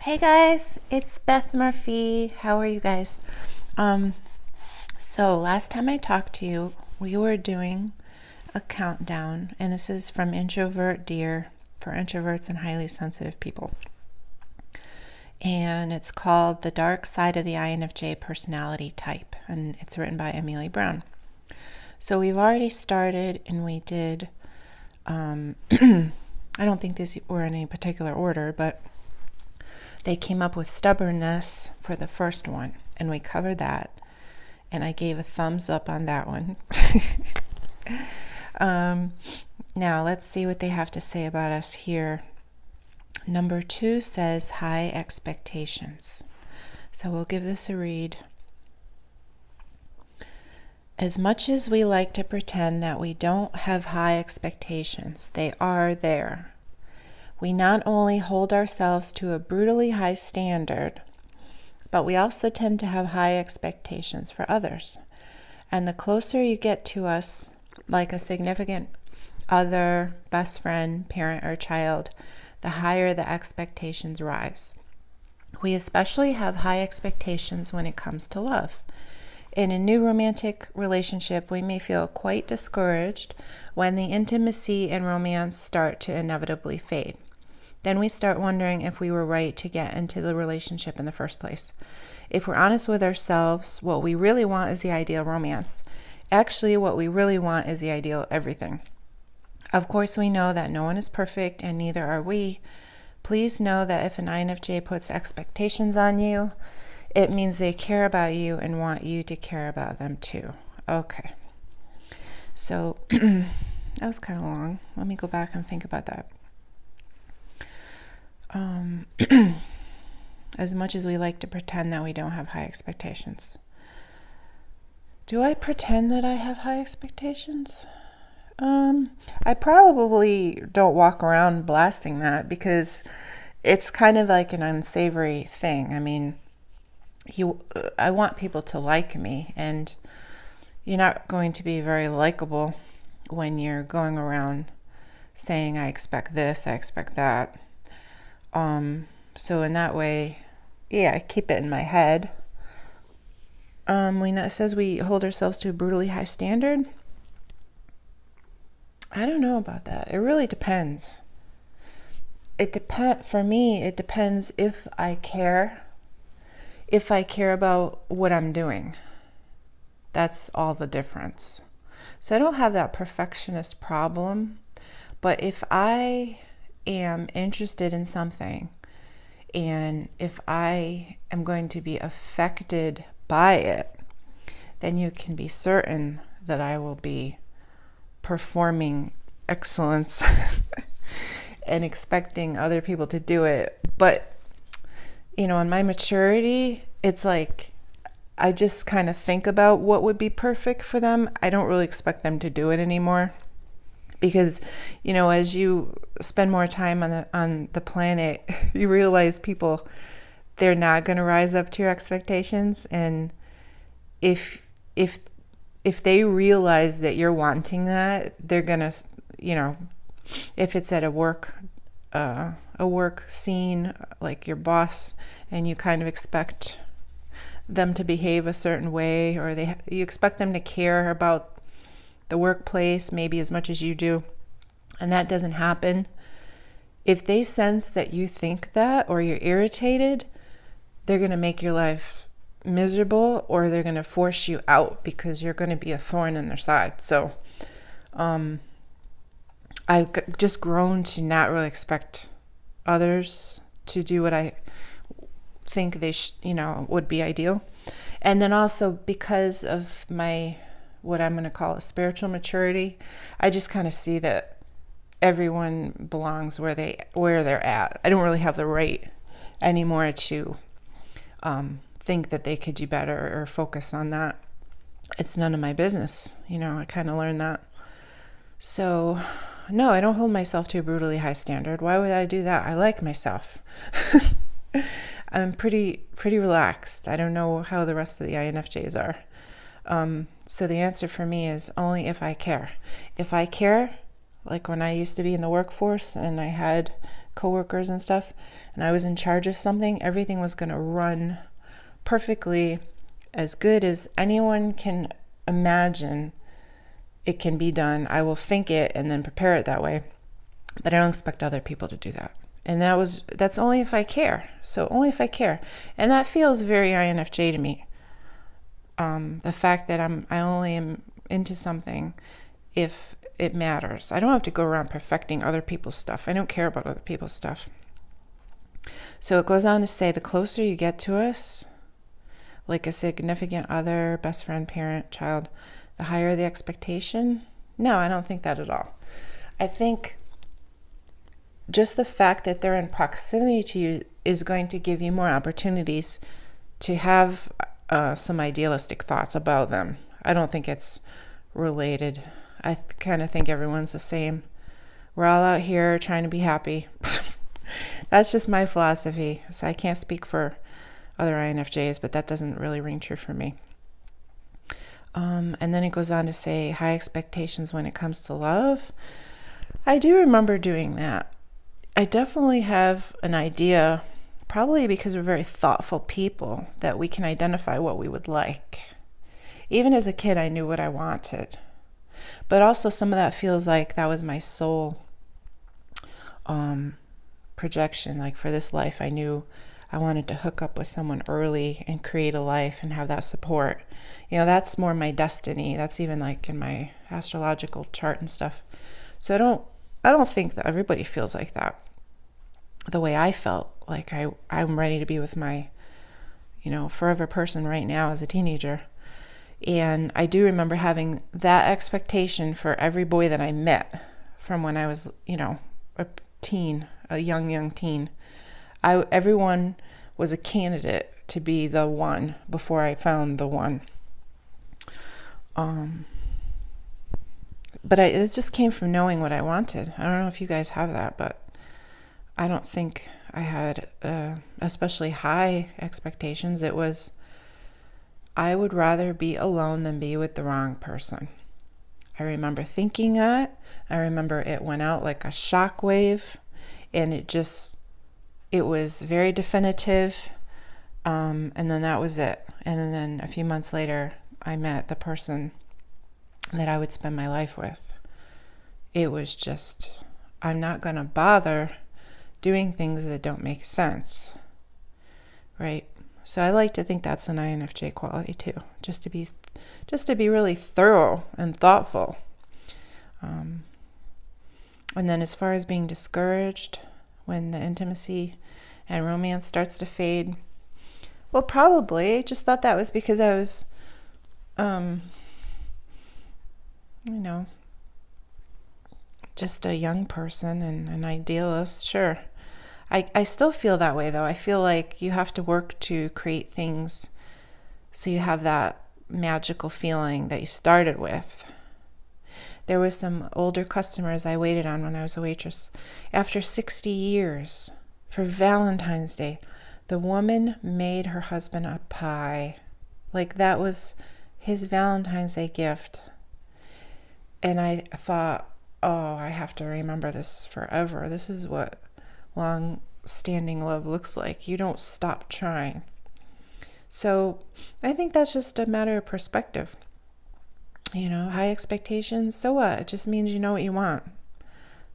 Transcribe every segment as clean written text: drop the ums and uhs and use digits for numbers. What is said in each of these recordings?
Hey guys, it's Beth Murphy. How are you guys? So last time I talked to you, we were doing a countdown, and this is from Introvert Dear for introverts and highly sensitive people. And it's called The Dark Side of the INFJ Personality Type, and it's written by Emily Brown. So we've already started, and we did, I don't think these were in any particular order, but they came up with stubbornness for the first one, and we covered that, and I gave a thumbs up on that one. Now let's see what they have to say about us here. Number 2 says high expectations. So we'll give this a read. As much as we like to pretend that we don't have high expectations, they are there. We not only hold ourselves to a brutally high standard, but we also tend to have high expectations for others. And the closer you get to us, like a significant other, best friend, parent, or child, the higher the expectations rise. We especially have high expectations when it comes to love. In a new romantic relationship, we may feel quite discouraged when the intimacy and romance start to inevitably fade. Then we start wondering if we were right to get into the relationship in the first place. If we're honest with ourselves, what we really want is the ideal romance. Actually, what we really want is the ideal everything. Of course, we know that no one is perfect, and neither are we. Please know that if an INFJ puts expectations on you, it means they care about you and want you to care about them too. Okay. So that was kind of long. Let me go back and think about that. As much as we like to pretend that we don't have high expectations. Do I pretend that I have high expectations? I probably don't walk around blasting that because it's kind of like an unsavory thing. I mean, I want people to like me, and you're not going to be very likable when you're going around saying, I expect this, I expect that. So in that way, I keep it in my head. When it says we hold ourselves to a brutally high standard, I don't know about that. It really depends. For me, it depends if I care about what I'm doing. That's all the difference. So I don't have that perfectionist problem, but if I am interested in something, and if I am going to be affected by it, then you can be certain that I will be performing excellence and expecting other people to do it. But, in my maturity, it's like I just kind of think about what would be perfect for them. I don't really expect them to do it anymore. Because, as you spend more time on the planet, you realize people, they're not going to rise up to your expectations. And if they realize that you're wanting that, they're going to, if it's at a work scene, like your boss, and you kind of expect them to behave a certain way, or you expect them to care about the workplace maybe as much as you do, and that doesn't happen. If they sense that you think that, or you're irritated, they're going to make your life miserable, or they're going to force you out because you're going to be a thorn in their side. So I've just grown to not really expect others to do what I think they would be ideal. And then also because of my what I'm going to call a spiritual maturity, I just kind of see that everyone belongs where they're at. I don't really have the right anymore to think that they could do better or focus on that. It's none of my business. I kind of learned that. So no, I don't hold myself to a brutally high standard. Why would I do that? I like myself. I'm pretty relaxed. I don't know how the rest of the INFJs are. So the answer for me is only if I care. If I care, like when I used to be in the workforce and I had coworkers and stuff, and I was in charge of something, everything was going to run perfectly, as good as anyone can imagine it can be done. I will think it and then prepare it that way, but I don't expect other people to do that. And that's only if I care. So only if I care. And that feels very INFJ to me. The fact that I only am into something if it matters. I don't have to go around perfecting other people's stuff. I don't care about other people's stuff. So it goes on to say, the closer you get to us, like a significant other, best friend, parent, child, the higher the expectation. No, I don't think that at all. I think just the fact that they're in proximity to you is going to give you more opportunities to have some idealistic thoughts about them. I don't think it's related. I kind of think everyone's the same. We're all out here trying to be happy. That's just my philosophy. So I can't speak for other INFJs, but that doesn't really ring true for me. And then it goes on to say high expectations when it comes to love. I do remember doing that. I definitely have an idea, probably because we're very thoughtful people, that we can identify what we would like. Even as a kid, I knew what I wanted. But also some of that feels like that was my soul projection. Like for this life, I knew I wanted to hook up with someone early and create a life and have that support. That's more my destiny. That's even like in my astrological chart and stuff. So I don't think that everybody feels like that. The way I felt, like I'm ready to be with my, forever person right now as a teenager. And I do remember having that expectation for every boy that I met from when I was, a teen, a young teen. Everyone was a candidate to be the one before I found the one. But it just came from knowing what I wanted. I don't know if you guys have that, but I don't think I had especially high expectations. It was, I would rather be alone than be with the wrong person. I remember thinking that. I remember it went out like a shockwave, and it was very definitive. And then that was it. And then a few months later, I met the person that I would spend my life with. It was just, I'm not going to bother doing things that don't make sense, right? So I like to think that's an INFJ quality too, just to be really thorough and thoughtful. And then as far as being discouraged when the intimacy and romance starts to fade, well, probably I just thought that was because I was, just a young person and an idealist. Sure. I still feel that way, though. I feel like you have to work to create things so you have that magical feeling that you started with. There was some older customers I waited on when I was a waitress. After 60 years, for Valentine's Day, the woman made her husband a pie. Like that was his Valentine's Day gift. And I thought, oh, I have to remember this forever. This is what long-standing love looks like. You don't stop trying. So I think that's just a matter of perspective. High expectations, so what? It just means you know what you want.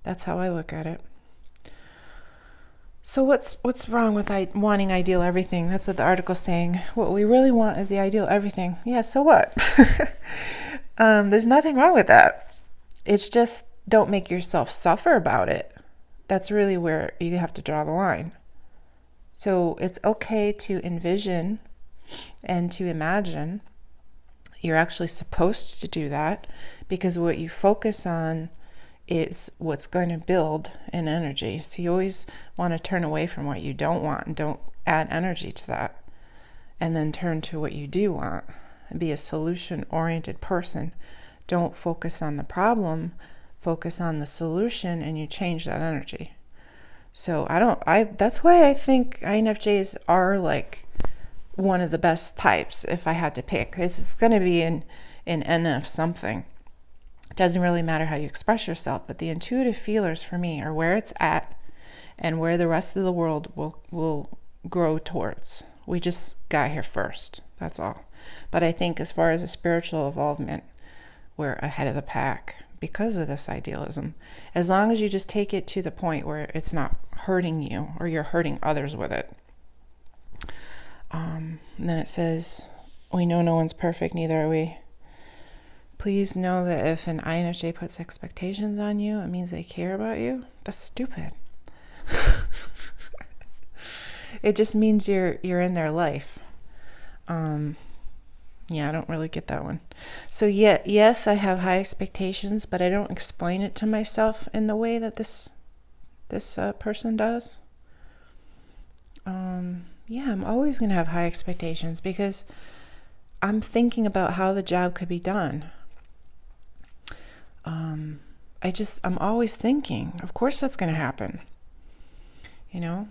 That's how I look at it. So what's wrong with wanting ideal everything? That's what the article's saying. What we really want is the ideal everything. Yeah, so what? There's nothing wrong with that. It's just don't make yourself suffer about it. That's really where you have to draw the line. So it's okay to envision and to imagine. You're actually supposed to do that because what you focus on is what's going to build in energy. So you always want to turn away from what you don't want and don't add energy to that. And then turn to what you do want and be a solution-oriented person. Don't focus on the problem, focus on the solution, and you change that energy. So that's why I think INFJs are like one of the best types if I had to pick. It's going to be an NF something. It doesn't really matter how you express yourself, but the intuitive feelers for me are where it's at, and where the rest of the world will grow towards. We just got here first. That's all. But I think as far as a spiritual involvement, we're ahead of the pack because of this idealism. As long as you just take it to the point where it's not hurting you or you're hurting others with it. And then it says, we know no one's perfect, neither are we. Please know that if an INFJ puts expectations on you, it means they care about you. That's stupid. It just means you're in their life. Yeah, I don't really get that one. So yes, I have high expectations, but I don't explain it to myself in the way that this person does. Yeah, I'm always going to have high expectations because I'm thinking about how the job could be done. I'm always thinking, of course that's going to happen. You know,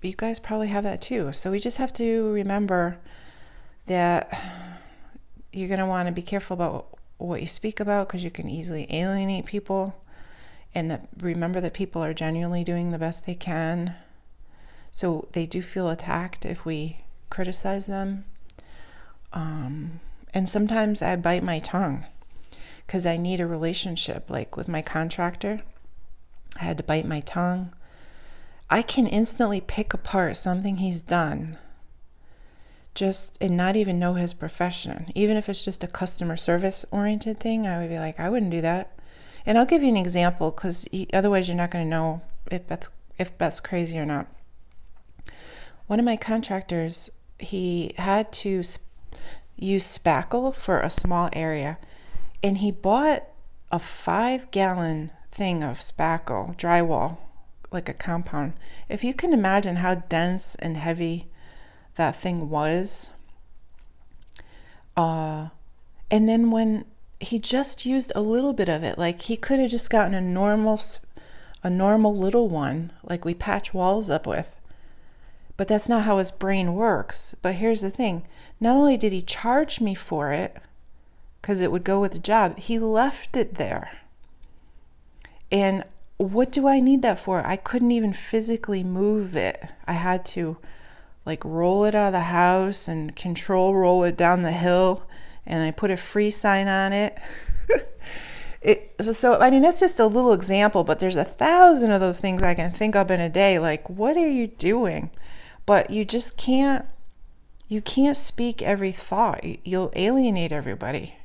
you guys probably have that too. So we just have to remember that you're going to want to be careful about what you speak about because you can easily alienate people, and that remember that people are genuinely doing the best they can. So they do feel attacked if we criticize them. And sometimes I bite my tongue because I need a relationship. Like with my contractor, I had to bite my tongue. I can instantly pick apart something he's done and not even know his profession. Even if it's just a customer service oriented thing, I would be like, I wouldn't do that. And I'll give you an example because otherwise you're not going to know if Beth's crazy or not. One of my contractors, he had to use spackle for a small area, and he bought a 5-gallon thing of spackle, drywall, like a compound. If you can imagine how dense and heavy that thing was. And then when he just used a little bit of it, like he could have just gotten a normal little one, like we patch walls up with. But that's not how his brain works. But here's the thing. Not only did he charge me for it, because it would go with the job, he left it there. And what do I need that for? I couldn't even physically move it. I had to like roll it out of the house and roll it down the hill. And I put a free sign on it. So, I mean, that's just a little example, but there's 1,000 of those things I can think of in a day. Like, what are you doing? But you just can't speak every thought. You'll alienate everybody.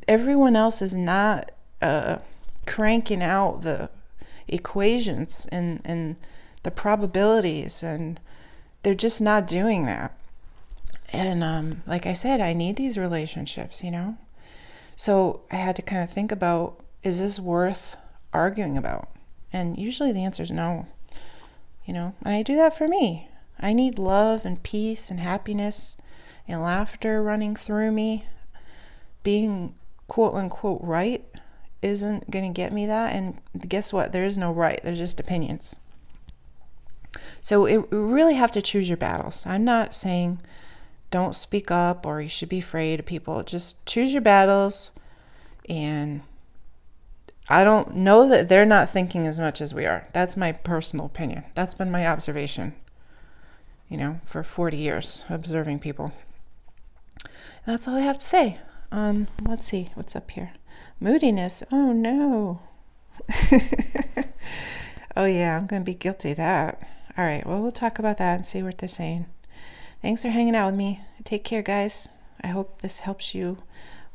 Everyone else is not cranking out the equations and the probabilities, and they're just not doing that. And like I said, I need these relationships, you know? So I had to kind of think about, is this worth arguing about? And usually the answer is no, you know? And I do that for me. I need love and peace and happiness and laughter running through me. Being quote unquote right isn't going to get me that. And guess what? There is no right. There's just opinions. So you really have to choose your battles. I'm not saying don't speak up or you should be afraid of people. Just choose your battles. And I don't know that they're not thinking as much as we are. That's my personal opinion. That's been my observation, you know, for 40 years observing people. And that's all I have to say. Let's see what's up here. Moodiness. Oh no. Oh yeah, I'm going to be guilty of that. All right, well, we'll talk about that and see what they're saying. Thanks for hanging out with me. Take care, guys. I hope this helps you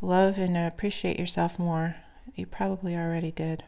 love and appreciate yourself more. You probably already did.